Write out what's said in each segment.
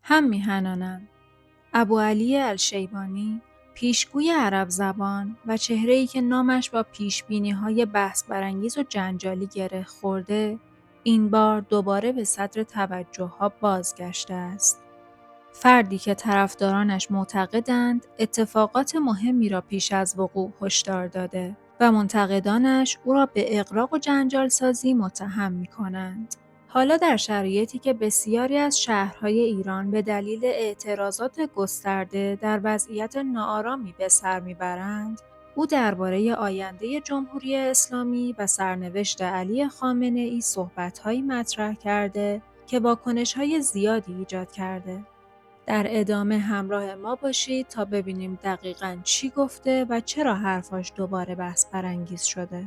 هم میهنانند. ابوعلی الشیبانی، پیشگوی عرب زبان و چهره‌ای که نامش با پیشبینی‌های بحث برانگیز و جنجالی گره خورده، این بار دوباره به صدر توجه‌ها بازگشته است. فردی که طرفدارانش معتقدند اتفاقات مهمی را پیش از وقوع هشدار داده و منتقدانش او را به اغراق و جنجال سازی متهم می‌کنند. حالا در شرایطی که بسیاری از شهرهای ایران به دلیل اعتراضات گسترده در وضعیت ناآرامی به سر میبرند، او درباره آینده جمهوری اسلامی و سرنوشت علی خامنه‌ای صحبت‌هایی مطرح کرده که واکنش‌های زیادی ایجاد کرده. در ادامه همراه ما باشید تا ببینیم دقیقاً چی گفته و چرا حرفاش دوباره بحث برانگیز شده.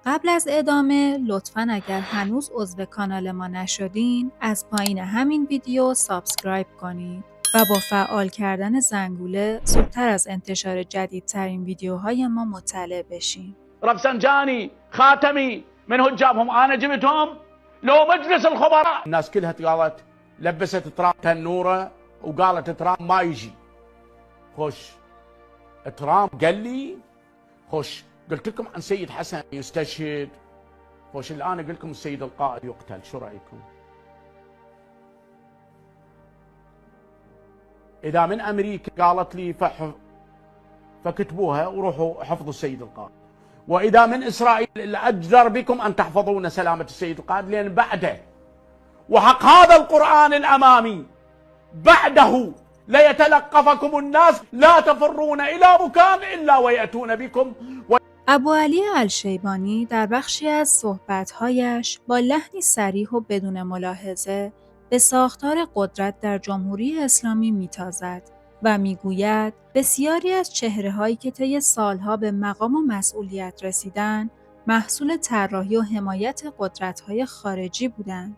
قبل از ادامه لطفاً اگر هنوز عضو کانال ما نشدین از پایین همین ویدیو سابسکرایب کنید و با فعال کردن زنگوله زودتر از انتشار جدیدترین ویدیوهای ما مطلع بشین. رفسنجاني خاتمي من هو جابهم؟ انا جبتهم لو مجلس الخبراء. الناس كلها قالت لبست ترامب تنوره وقالت ترامب ما يجي. خوش ترامب قال لي خوش قلت لكم عن سيد حسن يستشهد. خوش الان اقول لكم السيد القائد يقتل، شو رايكم؟ اذا من امريكا قالت لي فكتبوها وروحوا حفظوا السيد القائد. وإذا من إسرائيل الأجدر بكم أن تحفظون سلامة السيد القائد، لأن بعده وحق هذا القرآن الأمامي بعده ليتلقفكم الناس لا تفرون إلى مكان إلا ويأتون بكم. ابوعلی الشیبانی در بخشی از صحبت‌هایش با لحنی صریح و بدون ملاحظه به ساختار قدرت در جمهوری اسلامی می‌تازد و می‌گوید بسیاری از چهره‌هایی که طی سالها به مقام و مسئولیت رسیدند، محصول طراحی و حمایت قدرت‌های خارجی بودند.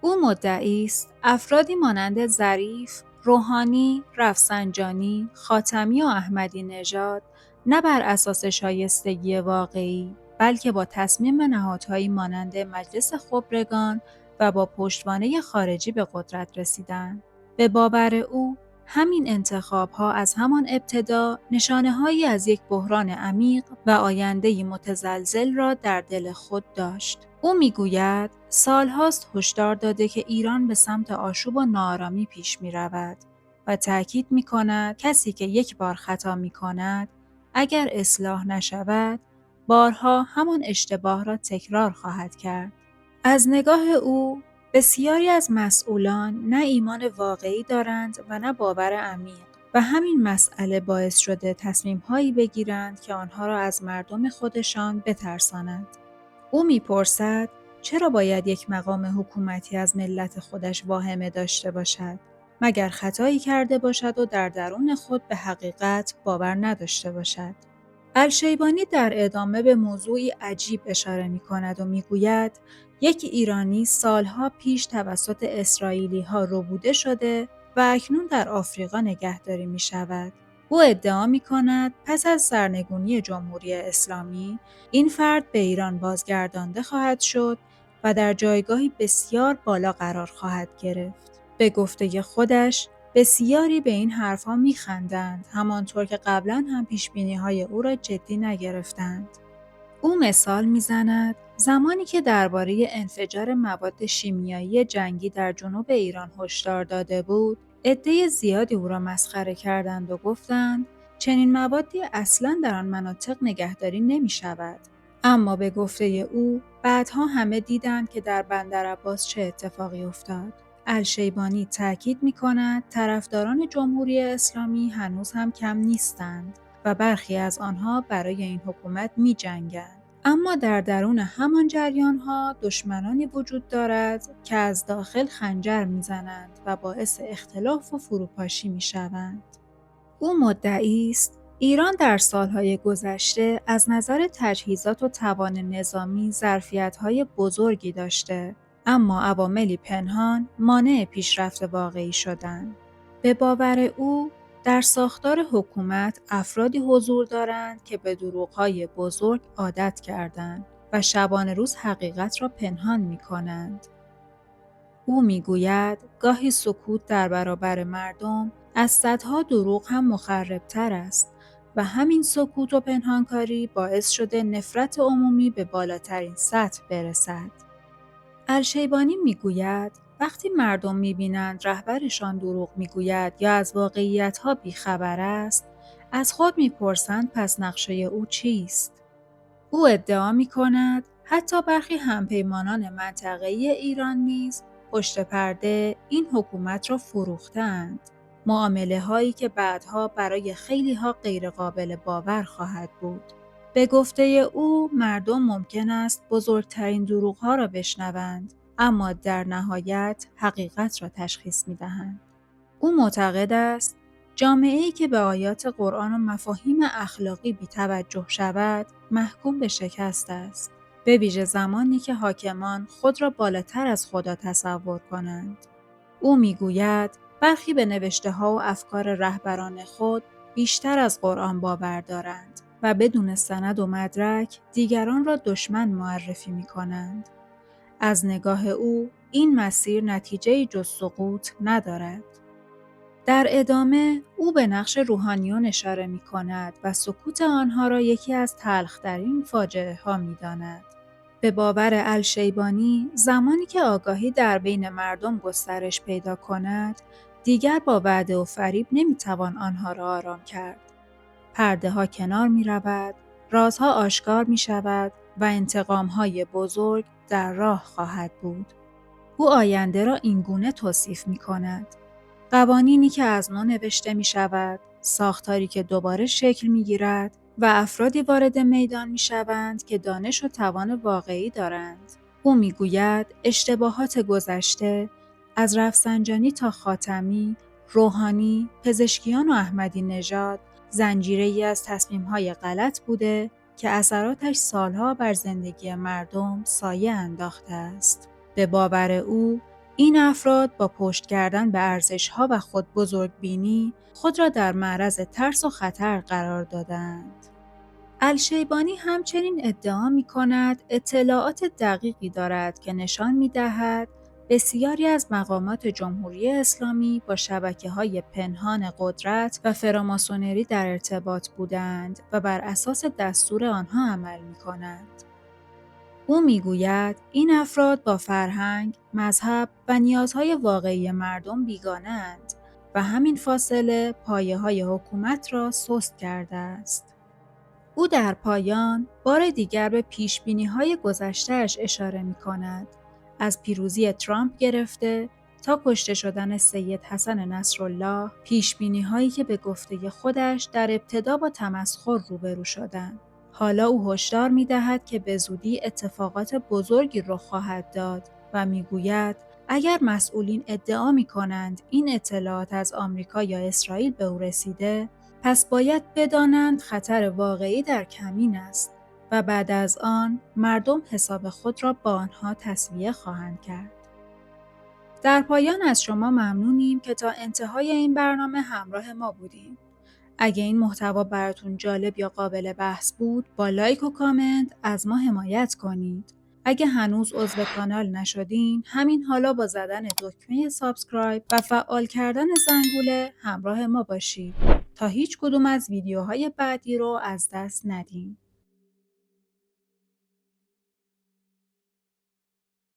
او مدعی است افرادی مانند ظریف، روحانی، رفسنجانی، خاتمی و احمدی نژاد نه بر اساس شایستگی واقعی، بلکه با تصمیم نهادهایی مانند مجلس خبرگان و با پشتوانه خارجی به قدرت رسیدند. به باور او، همین انتخاب‌ها از همان ابتدا نشانه‌هایی از یک بحران عمیق و آینده‌ای متزلزل را در دل خود داشت. او می‌گوید سال‌هاست هشدار داده که ایران به سمت آشوب و ناآرامی پیش می‌رود و تأکید می‌کند کسی که یک بار خطا می‌کند اگر اصلاح نشود بارها همان اشتباه را تکرار خواهد کرد. از نگاه او بسیاری از مسئولان نه ایمان واقعی دارند و نه باور عمیق و همین مسئله باعث شده تصمیم‌هایی بگیرند که آنها را از مردم خودشان بترساند. او می‌پرسد چرا باید یک مقام حکومتی از ملت خودش واهمه داشته باشد؟ مگر خطایی کرده باشد و در درون خود به حقیقت باور نداشته باشد؟ الشیبانی در ادامه به موضوعی عجیب اشاره می‌کند و می‌گوید یک ایرانی سالها پیش توسط اسرائیلی‌ها ربوده شده و اکنون در آفریقا نگهداری می‌شود. او ادعا می‌کند پس از سرنگونی جمهوری اسلامی این فرد به ایران بازگردانده خواهد شد و در جایگاهی بسیار بالا قرار خواهد گرفت. به گفته خودش بسیاری به این حرفها می‌خندند، همانطور که قبلا هم پیشبینی‌های او را جدی نگرفتند. او مثال می‌زند زمانی که درباره انفجار مواد شیمیایی جنگی در جنوب ایران هشدار داده بود، عده زیادی او را مسخره کردند و گفتند چنین موادی اصلاً در آن مناطق نگهداری نمی‌شود. اما به گفته او بعدها همه دیدند که در بندرعباس چه اتفاقی افتاد. الشیبانی تأکید می‌کند طرفداران جمهوری اسلامی هنوز هم کم نیستند و برخی از آنها برای این حکومت می‌جنگند. اما در درون همان جریان‌ها دشمنانی وجود دارد که از داخل خنجر می‌زنند و باعث اختلاف و فروپاشی می‌شوند. او مدعی است ایران در سالهای گذشته از نظر تجهیزات و توان نظامی ظرفیت‌های بزرگی داشته، اما عواملی پنهان مانع پیشرفت واقعی شدند. به باور او در ساختار حکومت افرادی حضور دارند که به دروغ‌های بزرگ عادت کردند و شبانه روز حقیقت را پنهان می‌کنند. او میگوید گاهی سکوت در برابر مردم از صدها دروغ هم مخربتر است و همین سکوت و پنهانکاری باعث شده نفرت عمومی به بالاترین سطح برسد. الشیبانی میگوید وقتی مردم میبینند رهبرشان دروغ میگوید یا از واقعیتها بیخبر است، از خود میپرسند پس نقشه او چیست؟ او ادعا میکند حتی برخی همپیمانان منطقه‌ای ایران نیز پشت پرده این حکومت را فروختند. معامله هایی که بعدها برای خیلی ها غیر قابل باور خواهد بود. به گفته او مردم ممکن است بزرگترین دروغ ها را بشنوند، اما در نهایت حقیقت را تشخیص می دهند. او معتقد است جامعه‌ای که به آیات قرآن و مفاهیم اخلاقی بی‌توجه شود، محکوم به شکست است. به ویژه زمانی که حاکمان خود را بالاتر از خدا تصور کنند. او میگوید برخی به نوشته‌ها و افکار رهبران خود بیشتر از قرآن باور دارند و بدون سند و مدرک دیگران را دشمن معرفی می‌کنند. از نگاه او این مسیر نتیجه‌ای جز سقوط ندارد. در ادامه او به نقش روحانیون اشاره می کند و سکوت آنها را یکی از تلخ‌ترین فاجعه ها می داند. به باور الشیبانی زمانی که آگاهی در بین مردم گسترش پیدا کند، دیگر با وعده و فریب نمی توان آنها را آرام کرد. پرده ها کنار می رود، رازها آشکار می شود و انتقام های بزرگ در راه خواهد بود. او آینده را اینگونه توصیف می کند. قوانینی که از نو نوشته می شود، ساختاری که دوباره شکل می گیرد و افرادی وارد میدان می شوند که دانش و توان واقعی دارند. او می گوید اشتباهات گذشته از رفسنجانی تا خاتمی، روحانی، پزشکیان و احمدی نژاد زنجیره‌ای از تصمیم‌های غلط بوده که اثراتش سالها بر زندگی مردم سایه انداخته است. به باور او این افراد با پشت کردن به ارزش‌ها و خود بزرگبینی خود را در معرض ترس و خطر قرار دادند. الشیبانی همچنین ادعا می‌کند اطلاعات دقیقی دارد که نشان می‌دهد بسیاری از مقامات جمهوری اسلامی با شبکه‌های پنهان قدرت و فراماسونری در ارتباط بودند و بر اساس دستور آنها عمل می‌کنند. او میگوید این افراد با فرهنگ، مذهب و نیازهای واقعی مردم بیگانه‌اند و همین فاصله پایه‌های حکومت را سست کرده است. او در پایان بار دیگر به پیشبینی‌های گذشته‌اش اشاره می‌کند. از پیروزی ترامپ گرفته تا کشته شدن سید حسن نصرالله، پیشبینی‌هایی که به گفته خودش در ابتدا با تمسخر روبرو شدند. حالا او هشدار می‌دهد که به زودی اتفاقات بزرگی رخ خواهد داد و می‌گوید اگر مسئولین ادعا می‌کنند این اطلاعات از آمریکا یا اسرائیل به او رسیده، پس باید بدانند خطر واقعی در کمین است و بعد از آن مردم حساب خود را با آنها تسویه خواهند کرد. در پایان از شما ممنونیم که تا انتهای این برنامه همراه ما بودیم. اگه این محتوا براتون جالب یا قابل بحث بود، با لایک و کامنت از ما حمایت کنید. اگه هنوز عضو کانال نشدین، همین حالا با زدن دکمه سابسکرایب و فعال کردن زنگوله همراه ما باشید تا هیچ کدوم از ویدیوهای بعدی رو از دست ندین.